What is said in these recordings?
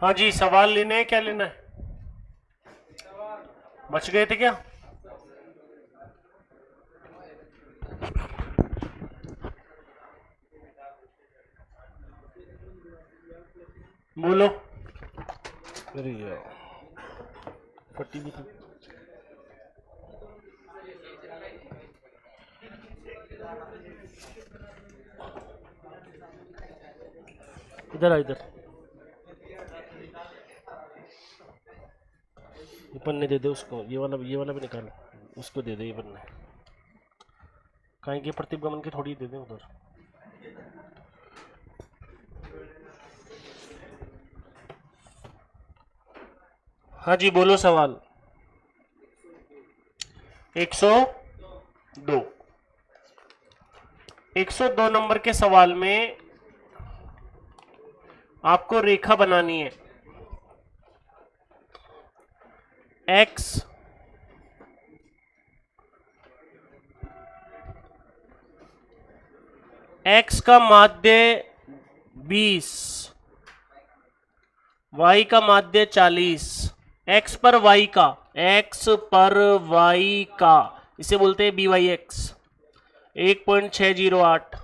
हाँ जी, सवाल लेने हैं, क्या लेना है? बच गए थे क्या? बोलो। अरे यार फटी भी थी। इधर आ, इधर ये पन्ने दे दे उसको, ये वाला भी निकाल, उसको दे दे ये पन्ने। कहीं के प्रतिगमन के थोड़ी दे दे उधर। हाँ जी, बोलो सवाल। 102। 102 नंबर के सवाल में आपको रेखा बनानी है। x x का माध्य 20, y का माध्य 40, x पर y का इसे बोलते हैं BYX 1.608।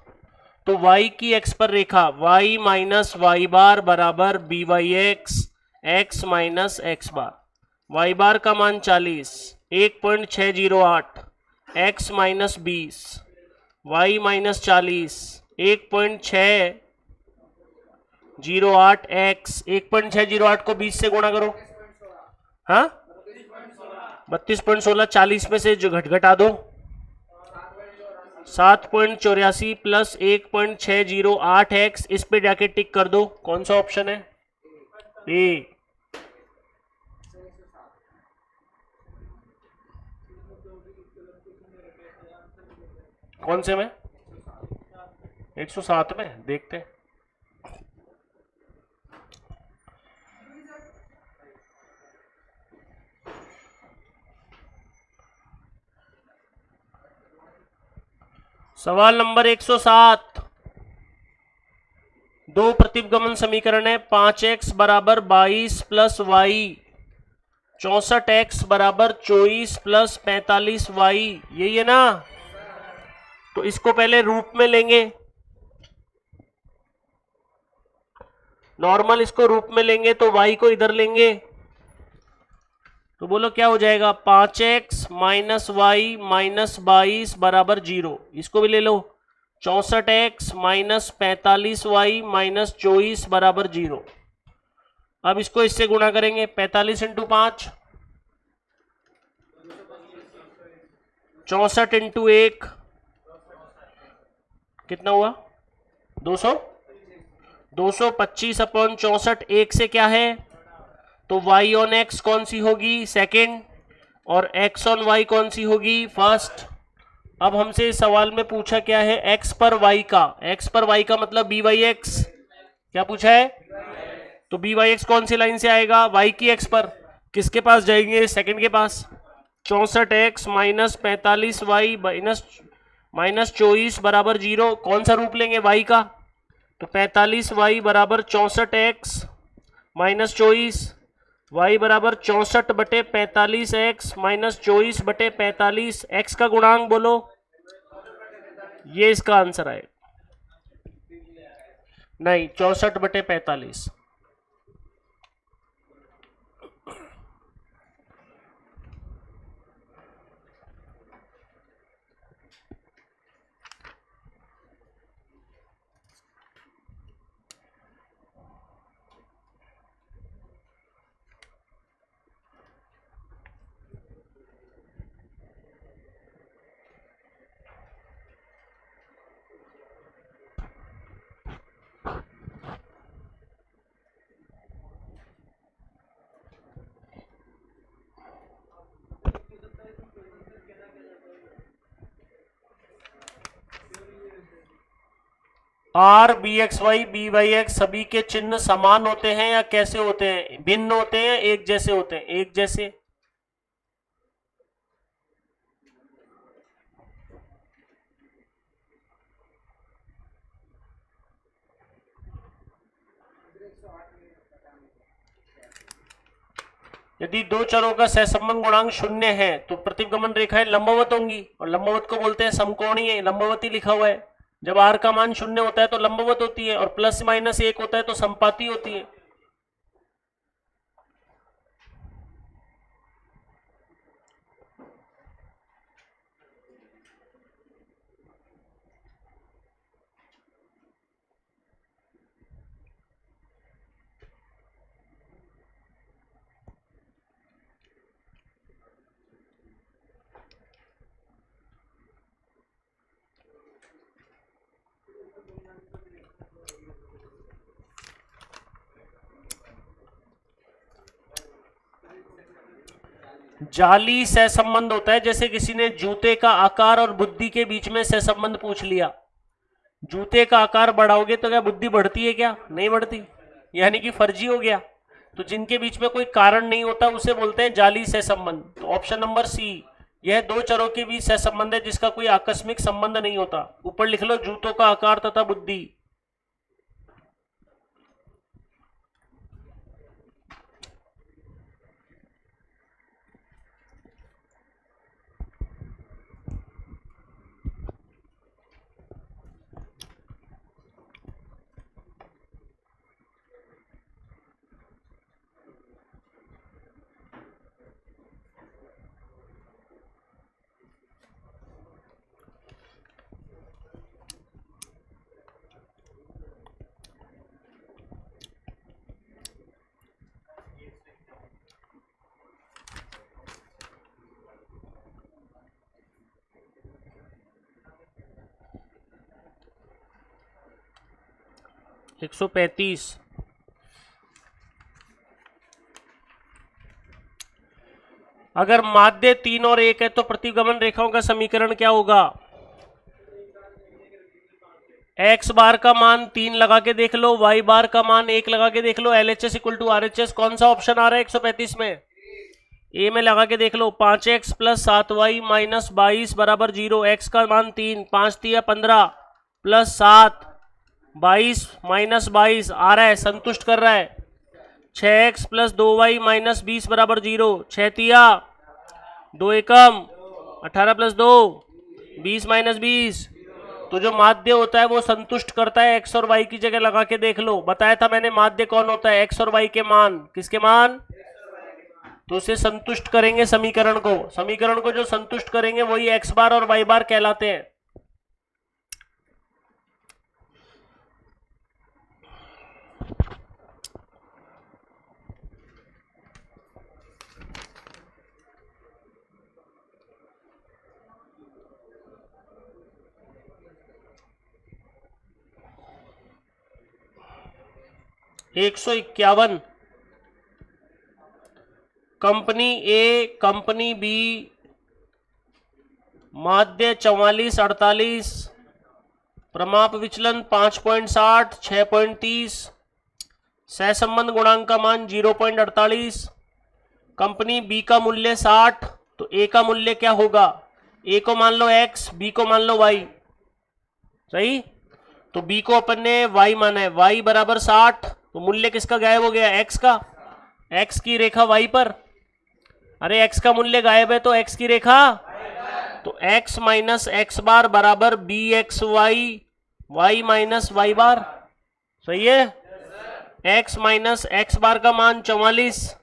तो y की x पर रेखा y माइनस वाई बार बराबर BYX x माइनस एक्स बार। y बार का मान 40, 1.608, x minus 20, y minus 40, 1.608 x, 1.608 को 20 से गुणा करो। हाँ, 32.16, 40 में से जो घटा दो, 7.84 प्लस 1.608 x, इस पे जाके टिक कर दो। कौन सा ऑप्शन है? ए। कौन से में? 107 में, देखते हैं। सवाल नंबर 107। दो प्रतिगमन समीकरण है। 5x बराबर 22 प्लस वाई, 64x बराबर 24 प्लस 45y, यही है ना? तो इसको पहले रूप में लेंगे, नॉर्मल इसको रूप में लेंगे तो y को इधर लेंगे। तो बोलो क्या हो जाएगा? 5x माइनस वाई माइनस 22 बराबर 0, इसको भी ले लो। 64x माइनस 45y माइनस 24 बराबर 0। अब इसको इससे गुणा करेंगे, 45 इंटू 5, 64 इंटू 1 कितना हुआ? 200, 225 अपॉन 64, एक से क्या है? तो y ऑन x कौन सी होगी? सेकेंड। और x ऑन y कौन सी होगी? फर्स्ट। अब हमसे इस सवाल में पूछा क्या है? x पर y का, x पर y का मतलब BYX। क्या पूछा है? तो BYX कौन सी लाइन से आएगा? y की x पर। किसके पास जाएंगे? सेकंड के पास। 64x माइनस 45y माइनस 24 बराबर 0। कौन सा रूप लेंगे? y का। तो 45y बराबर 64x माइनस 24, y बराबर 64 बटे 45x माइनस 24 बटे 45, x का गुणांक बोलो। ये इसका आंसर है। नहीं, 64 बटे 45। R b x y b y x सभी के चिन्ह समान होते हैं या कैसे होते हैं, भिन्न होते हैं, एक जैसे होते हैं? एक जैसे। यदि दो चरों का सहसंबंध गुणांक शून्य है तो प्रतिगमन रेखाएं लंबवत होंगी, और लंबवत को बोलते हैं समकोणीय, लंबवती लिखा हुआ है। जब आर का मान शून्य होता है तो लंबवत होती है, और प्लस माइनस एक होता है तो संपाती होती है। जाली सहसंबंध होता है, जैसे किसी ने जूते का आकार और बुद्धि के बीच में सहसंबंध पूछ लिया। जूते का आकार बढ़ाओगे तो क्या बुद्धि बढ़ती है? क्या नहीं बढ़ती, यानी कि फर्जी हो गया। तो जिनके बीच में कोई कारण नहीं होता उसे बोलते हैं जाली सहसंबंध। तो ऑप्शन नंबर सी, यह दो चरों के बीच सहसंबंध है जिसका कोई आकस्मिक संबंध नहीं होता। ऊपर लिख लो जूतों का आकार तथा बुद्धि। एक 135। अगर माध्य 3 और 1 है तो प्रतिगमन रेखाओं का समीकरण क्या होगा? एक्स बार का मान 3 लगा के देख लो, वाई बार का मान 1 लगा के देख लो। LHS इक्वल टू RHS कौन सा ऑप्शन आ रहा है 135 में? ए में लगा के देख लो। 5x प्लस 7y माइनस 22 बराबर 0। एक्स का मान 3, 5 3 15 प्लस 7 22 माइनस 22 आ रहा है, संतुष्ट कर रहा है। 6x प्लस 2y माइनस 20 बराबर 0। 6 तिया 2 एकम 18 प्लस 2 20 माइनस 20। तो जो माध्य होता है वो संतुष्ट करता है। एक्स और वाई की जगह लगा के देख लो, बताया था मैंने माध्य कौन होता है, एक्स और वाई के मान। किसके मान? तो उसे संतुष्ट करेंगे समीकरण को। समीकरण को जो संतुष्ट करेंगे वही एक्स बार और वाई बार कहलाते हैं। एक 151। कंपनी ए, कंपनी बी, माध्य 44 48, प्रमाप विचलन 5.60 6.30, सहसंबंध गुणांक का मान 0.48। कंपनी बी का मूल्य 60, तो ए का मूल्य क्या होगा? ए को मान लो x, बी को मान लो y। सही, तो बी को अपन ने y माना है, y बराबर 60, तो मूल्य किसका गायब हो गया? x का। x की रेखा y पर, अरे x का मूल्य गायब है तो x की रेखा, तो x माइनस एक्स बार बराबर b x y, y minus y bar. सही है। x माइनस एक्स बार का मान 44,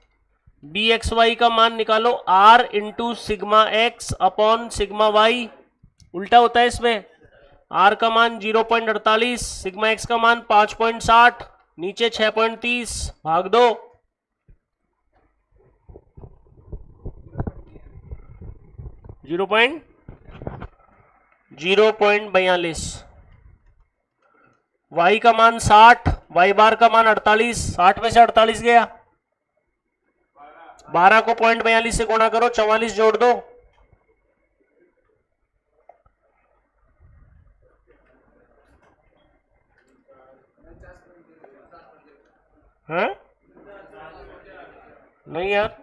बी एक्स वाई का मान निकालो r into sigma x upon sigma y. उल्टा होता है इसमें, r का मान 0.48, सिग्मा एक्स का मान 5.60, नीचे 6.30 भाग दो। Zero point 42। y का मान 60, y बार का मान 48, 60 में से 48 गया, 12 को 0.42 से गुणा करो, 44 जोड़ दो, हाँ नहीं यार,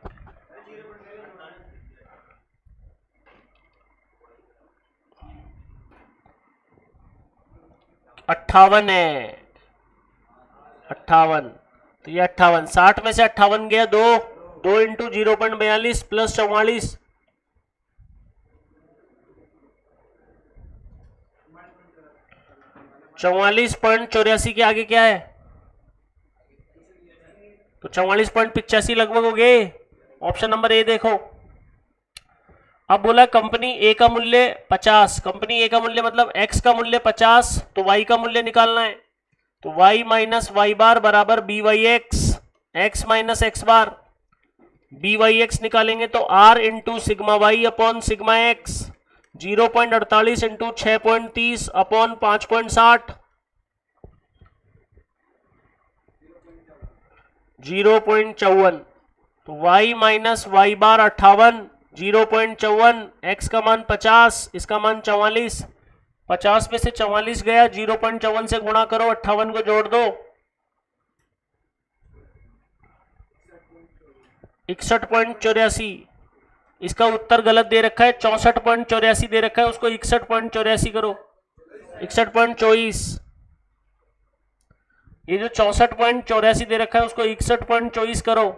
अट्ठावन है, 58। तो ये 58, 60 में से 58 गया, 2 2 इंटू 0.42 प्लस 44, 44.84 के आगे क्या है? तो 44.85 लगभग हो गए। ऑप्शन नंबर ए देखो। अब बोला कंपनी ए का मूल्य 50, कंपनी ए का मूल्य मतलब एक्स का मूल्य 50, तो वाई का मूल्य निकालना है। तो y माइनस वाई बार बराबर b y x, x minus x bar, b y x निकालेंगे तो r into sigma y upon sigma x, 0.48 into 6.30 upon 5.60, 0.54। तो y minus y bar 58, 0.54, x का मान 50, इसका मान 44, 50 में से 44 गया, 0.54 से गुणा करो, 58 को जोड़ दो, 61.84। इसका उत्तर गलत दे रखा है, 64.84 दे रखा है, उसको 61.84 करो, 61.24। ये जो 64.84 दे रखा है उसको 61.24 करो।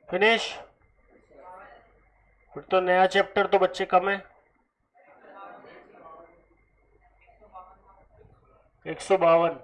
फिनिश। फिर तो नया चैप्टर तो बच्चे कम है, 152।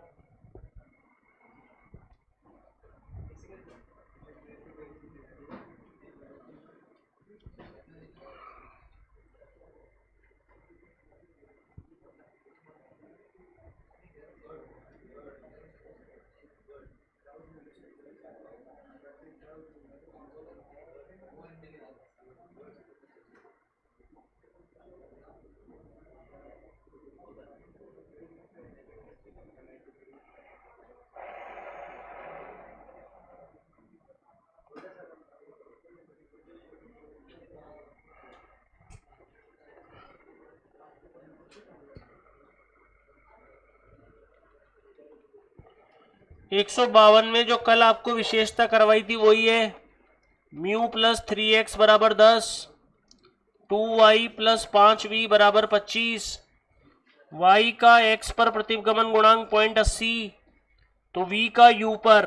एक सौ बावन में जो कल आपको विशेषता करवाई थी वही है, म्यू प्लस 3x बराबर 10, 2y प्लस 5v बराबर 25, y का x पर प्रतिगमन गुणांक 0.80, तो v का u पर।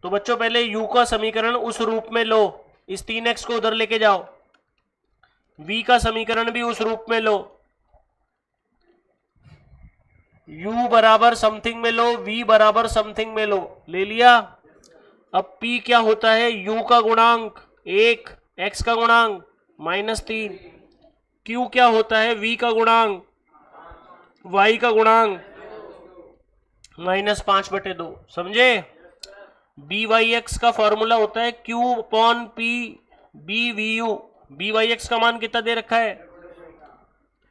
तो बच्चों पहले u का समीकरण उस रूप में लो, इस 3x को उधर लेके जाओ, v का समीकरण भी उस रूप में लो, u बराबर समथिंग में लो, v बराबर समथिंग में लो, ले लिया। अब p क्या होता है, u का गुणांक 1, x का गुणांक -3, q क्या होता है, v का गुणांक, y का गुणांक -5/2। समझे? BYX का फॉर्मूला होता है Q upon P BVU। BYX का मान कितना दे रखा है,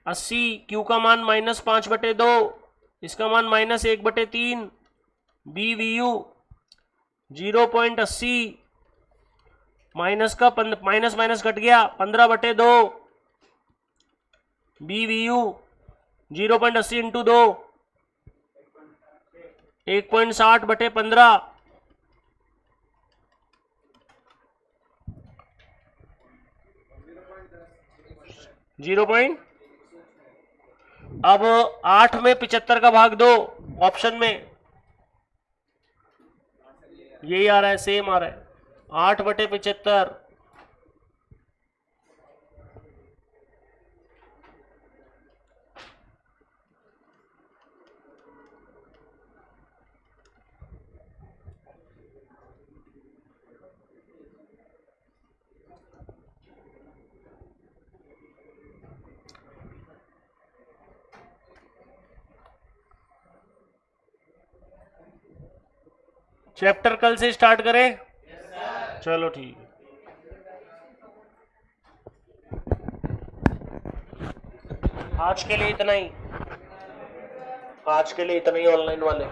80, Q का मान -5/2, इसका मान -1/3, BVU 0.80, माइनस का माइनस माइनस घट गया 15/2, BVU 0.80 इंटू 2 1.60/15। अब 8 में 75 का भाग दो, ऑप्शन में यही आ रहा है, सेम आ रहा है, 8/75। चैप्टर कल से स्टार्ट करें? चलो ठीक है। आज के लिए इतना ही ऑनलाइन वाले।